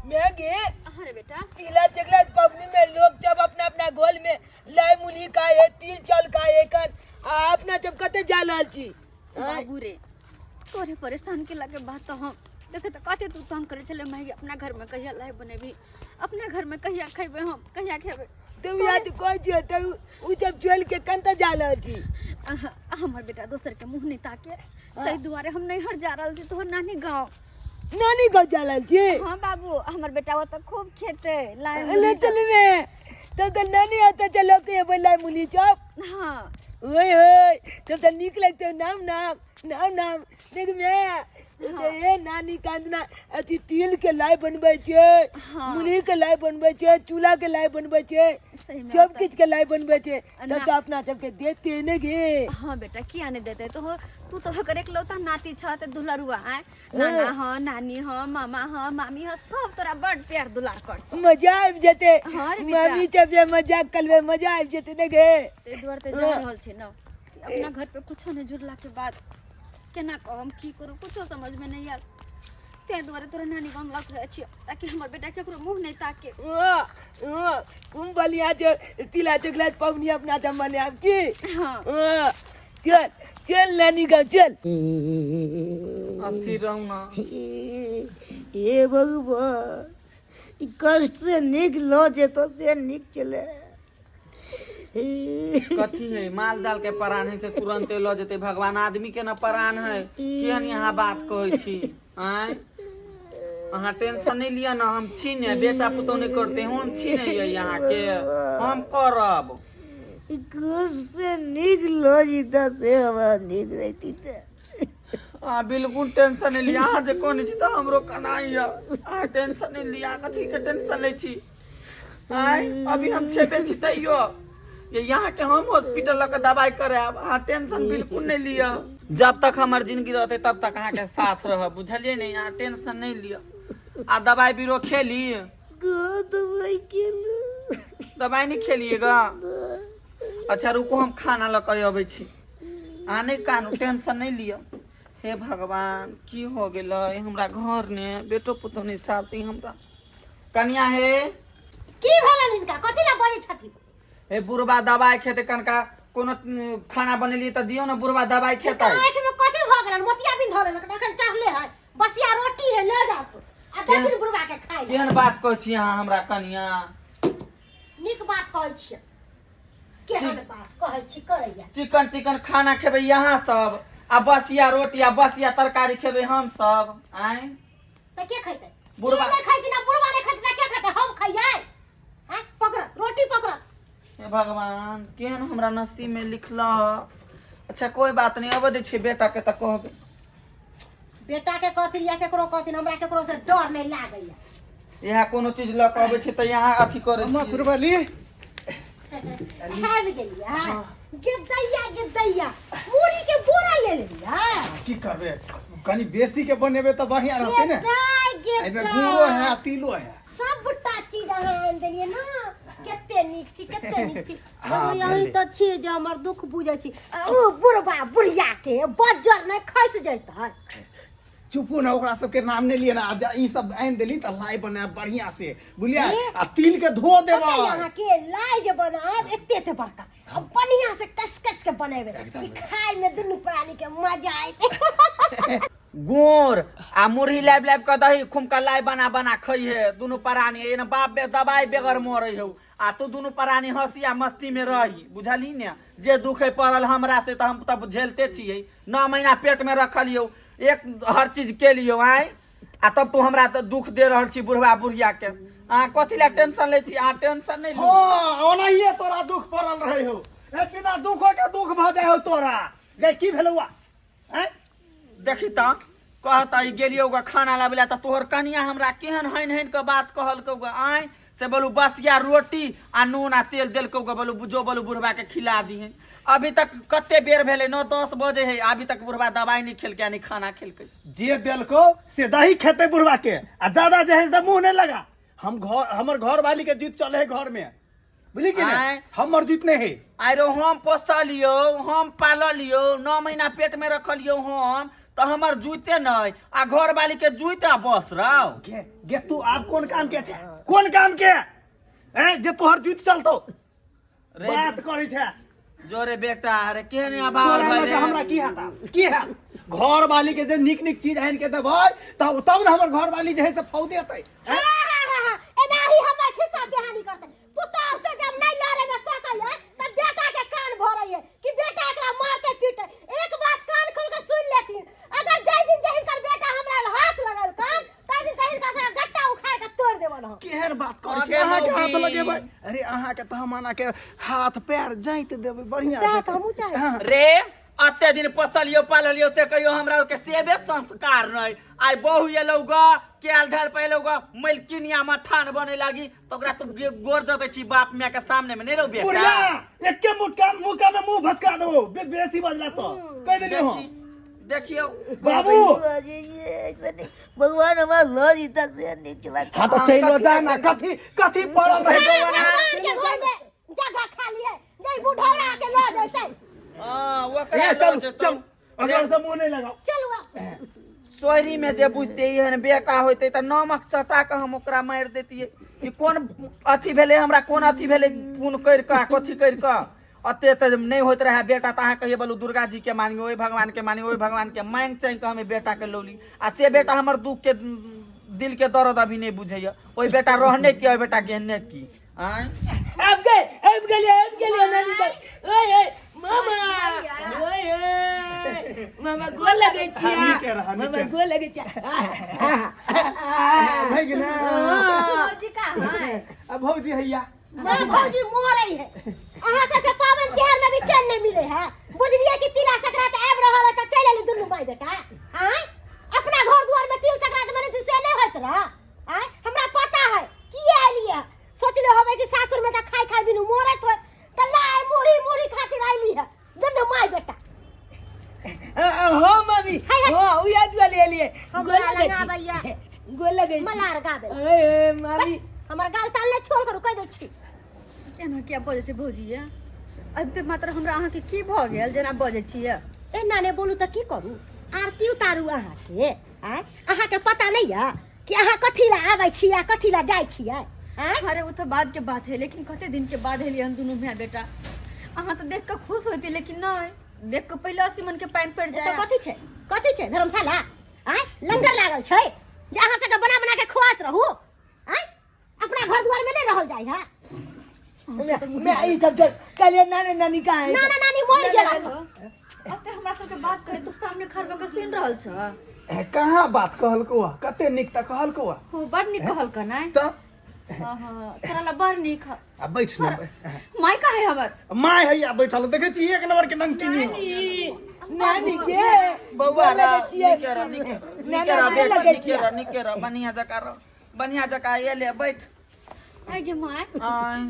मैं गे अरे बेटा तिला चकला पवनी में लोग जब अपना अपना गोल में लाई मुनी का है तिल चावल का है कर अपना जब कते जा रहल छी बाबू रे तोरे परेशान के लगे बात तो हम देखे तो कहते तू तंग करे चले मैं अपना घर में कहिया लाई बनेबी अपना घर में कहिया खेबे हम कहिया खेबे तुम याद कोई जे तो उ जब चल के कंता जा रहल छी हमर बेटा दोसर के मुंह नहीं ताके तई दुआरे हम नहीं हर जा रहल छी तोहर नानी गांव जा रहल छी। हां बाबू हमर बेटा वो तो खूब खेते लाई ले चल में तब तो नानी आता चलो के बोला मुनी चप हां ओए होय तब तो निक लगते नाम नाम नाम नाम देख मैं तो ये नानी कांदना अति तिल के लाई बनबै छै मुनी के लाई बनबै छै चूल्हा के लाई बनबै छै सब किछ के लाई बनबै छै तब तो अपना सब के देते ने गे। हां बेटा किया नहीं देते तो तू तो हकर एकलौता नाती छ त दुलरुआ है नाना ह नानी ह मामा ह मामी ह सब तोरा बड़ प्यार दुलार कर मजा आबि जेते मम्मी जब मजाक करबे मजा आबि जेते ने गे ते दुआर ते जा रहल छै न अपना घर पे कुछो नहीं जुड़ला के बाद केना कहम की करू कुछो समझ में नहीं आल ते दुआरे तोरा नानी गांव लग रहे छी ताकि हमर बेटा केकरो मुंह नहीं ताके कुम बलिया जे तिला चकला पवनी अपना जम बने अब की हां चल चल नानी गांव चल अस्थिर रहू ना ए भगवान कल से निक लो जे तो से निक चले कथी है माल जाल के परान है से तुरंत लो जते भगवान आदमी के न परान है केहन यहाँ बात कहै छी आय अहाँ टेंशन नहीं लिया ना हम छी ने बेटा पुतौ नहीं करते हम छी ने यहाँ के हम करब कल से निक लो जीता से हवा निक रहती ते बिल्कुल टेंशन नहीं लिया अहाँ जे कोन छी त हमरो कनाई है अहाँ टेंशन नहीं लिया कथी के टेंशन ले छी आय अभी हम छेबे छी तैयो ये यहाँ के हम हॉस्पिटल लग दवाई करे अब टेंशन बिल्कुल नहीं लिया जब तक हमार जिंदगी रहते तब तक अहाँ के साथ रह बुझलिए नहीं यहाँ टेंशन नहीं लिया आ दवाई बीरो खेली दवाई नहीं खेलिएगा अच्छा रुको हम खाना लग अबै छी अहाँ नहीं कानू टेंशन नहीं लिया हे भगवान की हो गेल हमरा घर ने बेटो पुतो नहीं साथी हमरा कन्या हे की भेलन इनका कथि ला बजै छथि ए बुढ़वा दवाई खेते कनका कोनो खाना बनेली त दियो ना बुढ़वा दवाई खेता पेट में कथि भ गेलन मोतिया बिन धरल अखन चढ़ले है बसिया रोटी है ले जासु आ देखिन बुढ़वा के खाइ केहन बात कहै छी अहाँ हमरा कनिया निक बात कहै छी केहन बात कहै छी करैया चिकन चिकन खाना खेबै यहाँ सब आ बसिया रोटी आ बसिया तरकारी खेबै हम सब आय त के खैतै बुढ़वा नहीं खैती ना बुढ़वा नहीं खैती ना के खैतै हम खइयै हैं पकड़ रोटी पकड़ हे भगवान केहन हमरा नसीब में लिखला अच्छा कोई बात नहीं अब दे छी बेटा के त कहबे बेटा के कहती या केकरो कहती हमरा केकरो से डर नहीं लागैया यहाँ कोनो चीज ल के अबै छी त यहाँ अथी करे छी फुरबली है भी गेलिया गिरदैया पूरी के बोरा ले लिया की करबे कनी बेसी के बनेबे त बढ़िया रहते ने एमे गुड़ो है तिलो है सबटा चीज अहाँ आनि देलियै ना कते नीक छी यही तो छी जे हमर दुख बुझै छी ओ बुढ़बा बुढ़िया के बज्जर नहीं खसि जैतै चुपू ना ओकरा सबके नाम नहीं लिए ना ई सब आइन देली त लाई बना बढ़िया से बुलिया आ तिल के धो देबा यहाँ के लाई जे बनाब एते बड़का अब बढ़िया से कस के बनेबे खाय में दुनू प्राणी के मजा आइते गोर आ मुरही लाइब लाइब के दही खुमका लाई बना बना खई है दोनों प्राणी एन बाप बे दवाई बेगर मरे हो आ तू दोनों प्राणी हंसिया मस्ती में रही बुझली ने जे दुख है पड़ल हमरा से त हम तब झेलते छियै 9 महीना पेट में रखलियो एक हर चीज के लियो आय आ तब तू हमरा त दुख दे रहल छी बुढ़वा बुढ़िया के आ कथि ला टेंशन ले छी आ टेंशन नहीं लो ओनाहिए तोरा दुख पड़ल रहे हो ए बिना दुखो के दुख भ जाय हो तोरा गे की भेलौआ हैं देखी त कहता ई गेलियो ग खाना लाबेला त तोहर कनिया हमरा केहन हइन हइन के बात कहल को ग आय से बोलू बस या रोटी आ नून आ तेल देल को ग बोलू जो बोलू बुढ़वा के खिला दिहे अभी तक कते बेर भेले 9-10 बजे है अभी तक बुढ़वा दवाई नहीं खेल के नहीं खाना खेल के जे देलको से दही खेते बुढ़वा के आ ज्यादा जे है से मुंह नहीं लगा हमर घर वाली के जीत चले है घर में बुझली कि नहीं हमर जीत नहीं है आरो हम पोसलियो हम पाललियो 9 महीना पेट में रखलियो हम तो हमार जूते नहीं आ घर वाली के जूते आ बस रहो गे तू आप कौन काम के छे कौन काम के हैं जे तोहर जूत चलतो रे बात करै छे जोरे बेटा रे केहने अभाव तोरा वाले लगे हमरा की है घर वाली के जे निक निक चीज है के देबै तब न हमर घर वाली जे है से फौ देतै एनाही हमर खिस्सा बिहानी करते पुता से जब नहीं लड़े में सकल है तब बेटा के कान भरै है कि बेटा एकरा मारते पीटे एक बात कान खोल के सुन लेती अगर जय दिन जही कर बेटा हमरा हाथ लगल कान तै दिन कहीं का से गट्टा उखाड़ के तोड़ देबन हम केहर बात करै छी आगे अहाँ के हाथ मौगी। लगेबै अरे अहाँ के त हम के हाथ पैर जाइत देबै बढ़िया साथ हमहू चाहे रे अते दिन पोसलियो पाललियो से कहियो हमरा के सेबे संस्कार नहीं आई बहु एलौ ग केल धल पहलो ग मलकिनिया मठान बने लागी तो ओकरा तू गोर जते छी बाप मियां के सामने में नहीं रहो बेटा बुढ़िया एके मुक्का में मुंह भसका देबो बेसी बजला तो कह देली हो देखियो बाबू भगवान हमार लॉज इतना से नहीं चला हां तो चलो जा ना कथी पड़ल रहे भगवान के घर में जगह खाली है जय बुढ़ौड़ा के लो जैते हां वो ए चल चल अगर से मुंह नहीं लगाओ चल सोहरी में जे बुझते ही है बेटा होते त नमक चटा के हम ओकरा मार देतिए कि कौन अथी भेले हमरा कौन अथी भेले कौन कर का कथी कर का अते त नहीं होत रहा बेटा त अहाँ कहिए बोलू दुर्गा जी के मानियो ओए भगवान के मानियो ओए भगवान के मांग चाह के हमें बेटा के लौली आ से बेटा हमर दुख के दिल के दर्द अभी नहीं बुझैया ओए बेटा रहने की ओए बेटा गेने की आय अब गए नानी का ओए मामा ओए मामा गोल लगे छिया नीके रहा, नीके। मामा गोल लगे छिया भाई के ना भौजी कहाँ है अब भौजी हैया मां भौजी मोरई है अहाँ सबके पावन त्योहार में भी चैन नहीं मिले है बुझलिए कि तिला संक्रांत आब रहल है त चल एली दुनू भाई बेटा हैं अपना घर दुआर में तिल संक्रांत मने से नहीं होत रहा हैं हमरा पता है की आइलिए सोचले होबे कि सासुर में त खाई बिनु मोरे तो त लाई मुड़ी खातिर आइली है दुनू माई बेटा हो मम्मी हो उ याद वाले लिए हमरा लगा भैया गोल लगे मलार गाबे ओए मम्मी हमर गाल ताल ने छोड़ कर कह दे छी एना क्या बजे छै भौजी अब तक मात्र हमरा अहाँ के की भ गेल जेना बजे छियै एना ने बोलू त की करू आरती उतारू अहाँ के अहाँ के पता नहीं है कि अहाँ कथी ला आबै छियै कथी ला जाइ छियै अरे वो तो बाद के बात है लेकिन कते दिन के बाद हेलिए हम दोनों भैया बेटा अहाँ तो देख के खुश होती लेकिन नहीं देख के पहले सिमन के पैन पड़ जाए तो कथी छै धर्मशाला लंगर लागल छै जे अहाँ सबके बना के खुआत रहू अपना घर द्वार में नहीं रहल जाइ है मैं ई सब कल नानी नानी का है नाना नानी मर गेल अब ते हमरा सबके बात करे तू सामने खरबा के सुन रहल छ कहाँ बात कहलको कते निक त कहलको हो बड़ निक कहल का नहीं तब हां तोरा ला बड़ निक आ बैठ ना माई का है हमर माय हैया बैठल देखे छी एक नंबर के नंगटिनी नानी के बउआ गोल लगे छियै निकेरा बढ़िया जका ये ले बैठ आगे माई आय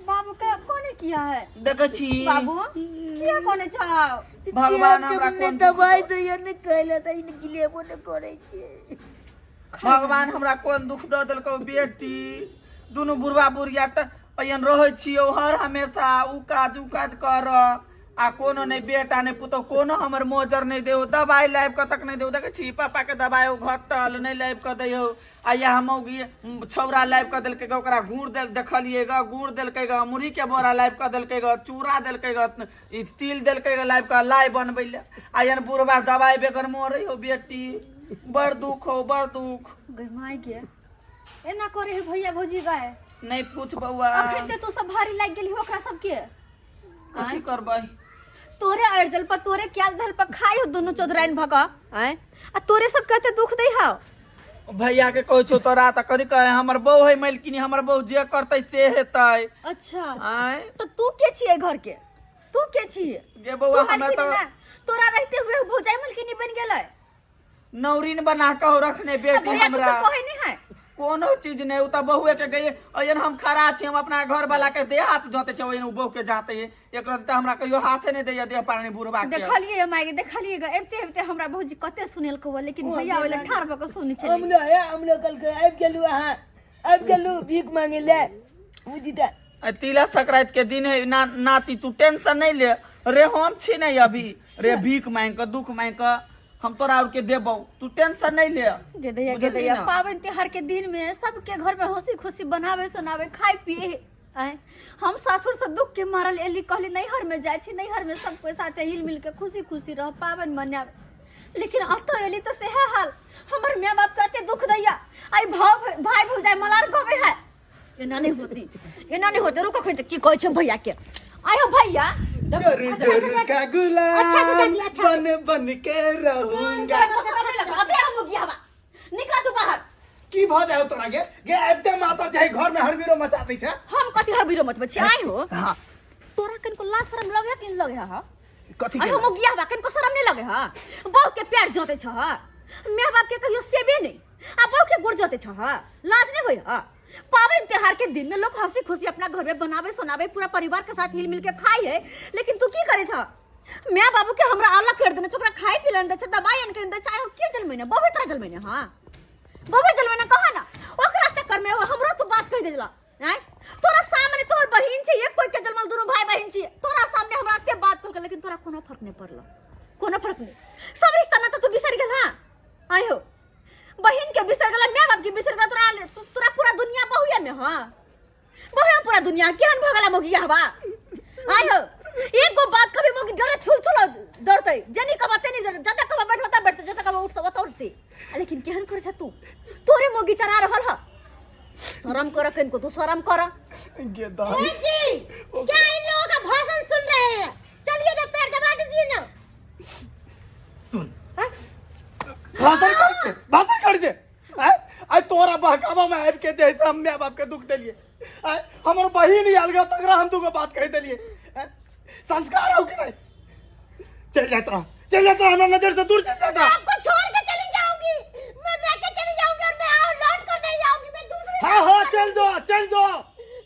बाबू का कोने किया है देखे छी बाबू किया कोने छाओ भगवान हमरा कोन दवाई तो ये नहीं कहले त इनके लिए वो न करे छे भगवान हमरा कोन दुख द देलको बेटी दुनु बुढ़वा बुढ़िया अयन रहे छियो हर हमेशा उ काज कर आ कोनो नहीं बेटा नहीं पुतो कोनो हमर मोजर नहीं देओ दवाई लाइब क तक नहीं देओ देखे छी पापा के दवाई घटल नहीं लाइब क देओ आ या हम छौरा लाइब क देलके ओकरा गुड़ देल देखलिए ग गुड़ देलके ग मुरही के बोरा लाइब क देलके ग चूड़ा देलके ग ई तिल देलके ग लाइब क लाई बनबैले आ यन बुढ़वा दवाई बेगर मोरे हो बेटी बड़ दुख हो बड़ दुख गई माई के एना करे है भैया भौजी गए नहीं पूछ बउआ अब ते तू सब भारी लाग गेली ओकरा सब के कथी करबै तोरे अर्जल पर तोरे क्या धल पर खाई हो दोनों चौधराइन भगा आए आ तोरे सब कहते दुख दे हाउ भैया के कहै छौ तोरा त कथी कहे हमर बहू है मलकिनी हमर बहू जे करतै से हेतै अच्छा आय तो तू के छिए घर के तू के छिए गे बउआ तू हमरा मलकिनी तो ना, तोरा रहते हुए भौजाई मलकिनी बन गेलै नौरीन बना के रखने बेटी भैया हमरा कुछ कहे नहीं है कोनो चीज नहीं उ त बहुए के गए अयन हम खड़ा छी हम अपना घर वाला के दे हाथ जोते छ ओइन बहू के जाते है एकरा त हमरा कहियो हाथे नहीं दैया दे पानी बुढ़वा के देखलिए माई देखलिए ग एते हमरा भौजी कते सुनेल को लेकिन भैया वाला ठाड़ बक सुनै छले हमने कल के आबि गेलु भीख मांगे ले बुझिता तिला संक्रांति के दिन है नाती तू टेंशन नहीं ले रे हम छी नहीं अभी रे भीख मांग के दुख मांग के हम तोरा और के देबो, तू टेंशन नहीं ले। गेदैया बुझली गेदैया ना? पावन त्योहार के दिन में सबके घर में हंसी खुशी बनावे सुनावे खाए पिए आए। हम ससुर से दुख के मारल एली कहली नैहर में जाए छी, नैहर में सब कोई साथे हिल मिल के खुशी खुशी रह पावन मनावे। लेकिन अब तो एली तो सेहा हाल हमर माँ बाप कहते दुख दैया आई भाई भौजाई मलार कहबे है एना नहीं होती रुको खोई की कहै छै भैया के आयो भैया जोर जोर का गुलाम बन बन के रहूंगा। निकला तू बाहर की भ जाओ तोरा गे आबते माता जे घर में हरबीरो मचा दै छै। हम कथी हरबीरो मत बच्ची आई हो हां तोरा कन को ला शरम लगे तीन लगे हा कथी आई के हो मुगिया बा कन को शरम नहीं लगे हा बहु के प्यार जोते छ माँ बाप के कहियो सेबे नहीं आ बहु के गुड़ जोते छ लाज नहीं होय हा। पावन त्योहार के दिन में लोग हंसी खुशी अपना घर में बनावे सुनावे पूरा परिवार के साथ हिल मिल के खाई है। लेकिन तू की करे छ माँ बाबू के हमरा अलग कर देने छोकरा खाई पी लेने छ दवाई आन के दे चाहे हो के जल महीने बहु तरह जल महीने हां बहु जल महीने कहा ना ओकरा चक्कर में हमरो तो बात कह देला हैं तोरा सामने तोर बहिन छी एक कोई के जलमल दोनों भाई बहिन छी तोरा सामने हमरा एते बात कर लेकिन तोरा कोनो फर्क नहीं पड़ला कोनो फर्क नहीं सब रिश्ता ना तो तू बिसर गेल हां आयो बहिन के बिसर गेला माँ बाप के बिसर गेला तोरा पूरा दुनिया बहुया में हां बहुया पूरा दुनिया केहन भ गेला मोगिया हवा आयो एक गो बात कभी मोगी डरे छुल छुल डरते जनी कबते नहीं जता कब बैठता बैठते जता कब उठता उठते लेकिन केहन करे छ तू तोरे मोगी चरा रहल ह शर्म कर कन को तू शर्म कर गे दाई ए जी क्या इन लोगों का भाषण सुन रहे हैं चलिए ना पैर दबा दीजिए ना। सुन भाषण कर छे आई तोरा बहकावा में आब के जैसे हम माँ बाप के दुख देलिए हमर बहिन अलगा तगड़ा हम तुको बात कह देलिए संस्कार हो कि नहीं। चल जाता हमारे नजर से दूर चल जाता। आपको छोड़ के चली जाऊंगी मैं लेके चली जाऊंगी और मैं लौट कर नहीं आऊंगी मैं दूसरी हाँ चल जाओ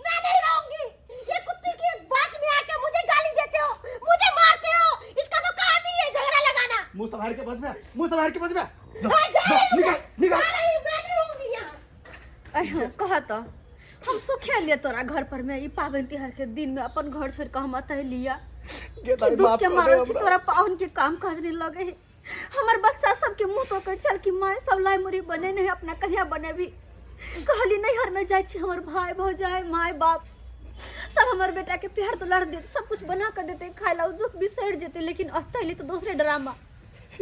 मैं नहीं रहूंगी। ये कुत्ते की बात में आके मुझे गाली देते हो मुझे मारते हो इसका तो काम ही है झगड़ा लगाना। मुंह संभाल के बच में निकल मैं नहीं रहूंगी यहाँ। कहा तो हम सुखे लिए तोरा घर पर में ई पावन त्योहार के दिन में अपन घर छोड़ के हम अतः लिया कि दुख के मारल छी तोरा पावन के काम काज नहीं लगे है। हमर बच्चा सबके मुंह तो के चल कि माय सब लाई मुरी बने नहीं अपना कहिया बने भी कहली नैहर में जाय छी हमर भाई भौजाई माय बाप सब हमर बेटा के प्यार तो लड़ देते सब कुछ बना कर देते खाए ला दुख भी सड़ जेते लेकिन अतः तो दूसरे ड्रामा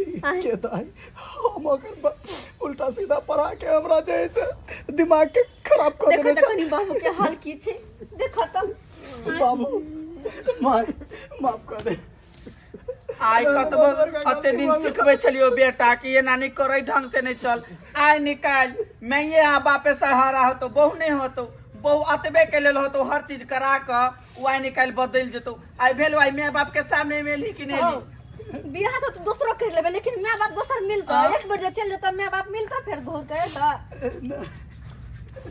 के दाई हम अगर उल्टा सीधा पढ़ा के हमरा जैसे दिमाग के खराब कर देखो देने तो कनी बाबू के हाल की छे देखो तो बाबू माफ कर दे। आई कतबो अते दिन सिखबे छलियो बेटा कि ये नानी करे ढंग से नहीं चल आई निकाल मैं ये आ बापे सहारा हो तो बहु नहीं हो तो बहु अतबे के लेल हो तो हर चीज करा के वाई निकाल बदल जेतो आई भेल आई माँ बाप के सामने में ली कि नहीं बियाह तो दूसरो कर लेबे लेकिन माँ बाप दोसर मिलता एक बार जे चल जाता माँ बाप मिलता फिर घूर के ता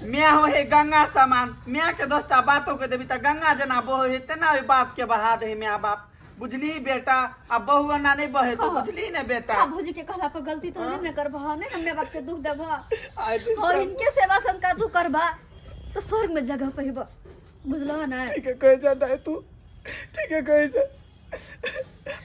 मैं हो हे गंगा समान मैं के 10टा बातों के देबी त गंगा जना बहो हे तना ओइ बात के बहा दे माँ बाप बुझली बेटा अब बहुआ ना नहीं बहे तो बुझली ना बेटा भौजी के कहला पर गलती तो नहीं करबा नहीं हम माँ बाप के दुख देबा आए दिन हो इनके सेवा संस्कार तू करबा तो स्वर्ग में जगह पहिबा बुझलो ना ठीक है कह जा नहीं तू ठीक है कह जा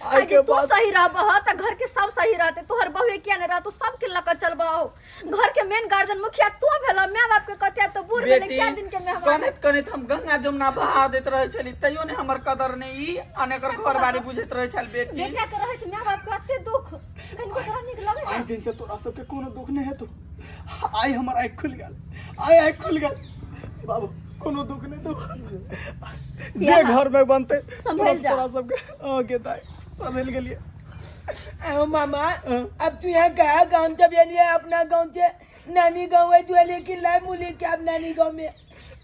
आज तू सही रहबा त घर के सब सही रहते तोहर बहुए किया नहीं रह तू सब के लक चलबाओ घर के मेन गार्जियन मुखिया तू भेला माँ बाप के कते तो बूढ़ भेले क्या दिन के मेहमान कनित हम गंगा जमुना बहा देत रहे छली तइयो ने हमर कदर नहीं ई अनेकर घर बाड़ी बुझत रहे छल बेटी बेटा के रहे माँ बाप के अते दुख कनको तोरा निक लगे आए दिन से तोरा सबके कोनो दुख नहीं है तो आई हमर आँख खुल गल बाबू कोनो दुख नहीं दुख जे घर में बनते संभल जा तोरा सबके के दाई संभल गेलिए। ओ मामा अब तू यहाँ गया गाँव जब ये लिए अपना गाँव से नानी गाँव है तू लेकिन लाई मुली क्या अब नानी गाँव में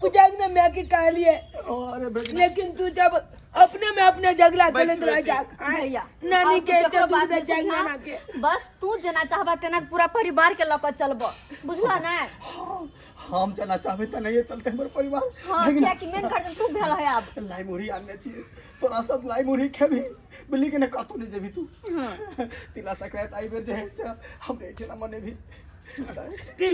पूछा ना मैं की कह लिए लेकिन तू जब अपने में अपने झगड़ा चलत रह जा भैया नानी अब के केकरो तो बात दूध नहीं जागना सुनना। ना के बस तू जना चाहबा तेना पूरा परिवार के लक चलबो बुझला ना हम जना चाहबे त नहीं चलते हमर परिवार हां क्या कि मेन गार्जियन तू भेल है अब लाई मुढ़ी आने छी तोरा सब लाई मुढ़ी खेबी बिल्ली के न कतु नहीं जेबी तू तिला संक्रांत आई बेर जे है से हमरे एठना मने भी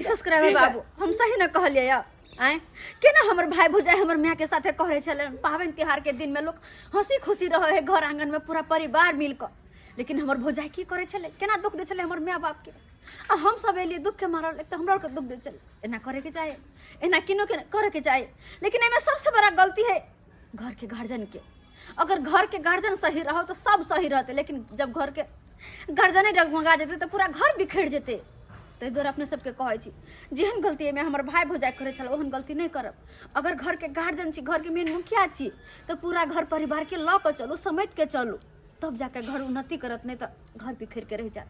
सब्सक्राइबर बाबू हम सही न कहलिए या आए के ना हमर भाई भौजाई हमर माँ के साथे कहरे छले पावन त्योहार के दिन में लोग हंसी खुशी रहे है घर आंगन में पूरा परिवार मिलकर लेकिन हमर भौजाई की करे छले, केना दुख दे छले हमर माय बाप के, आ हम सब एलिए दुख के मारल, एक तो हमरा के दुख दे छले। एना करे के चाहे, एना किनो के करे के चाहे, लेकिन एमे सबसे बड़ा गलती है घर के गार्जियन के। अगर घर के गार्जियन सही रहो तो सब सही रहते, लेकिन जब घर के गार्जियन डगमगा जेते तो पूरा घर बिखर जेते। ताहि दुआरे अपने सबके कहै छी, जेहन गलती में हमर भाई भौजाई करे छल ओहन गलती नहीं करब। अगर घर के गार्जियन छी, घर के मेन मुखिया छी, तो पूरा घर परिवार के ल के चलू, समेट के चलू, तब जाके घर उन्नति करत, नहीं तो घर बिखर के रह जात।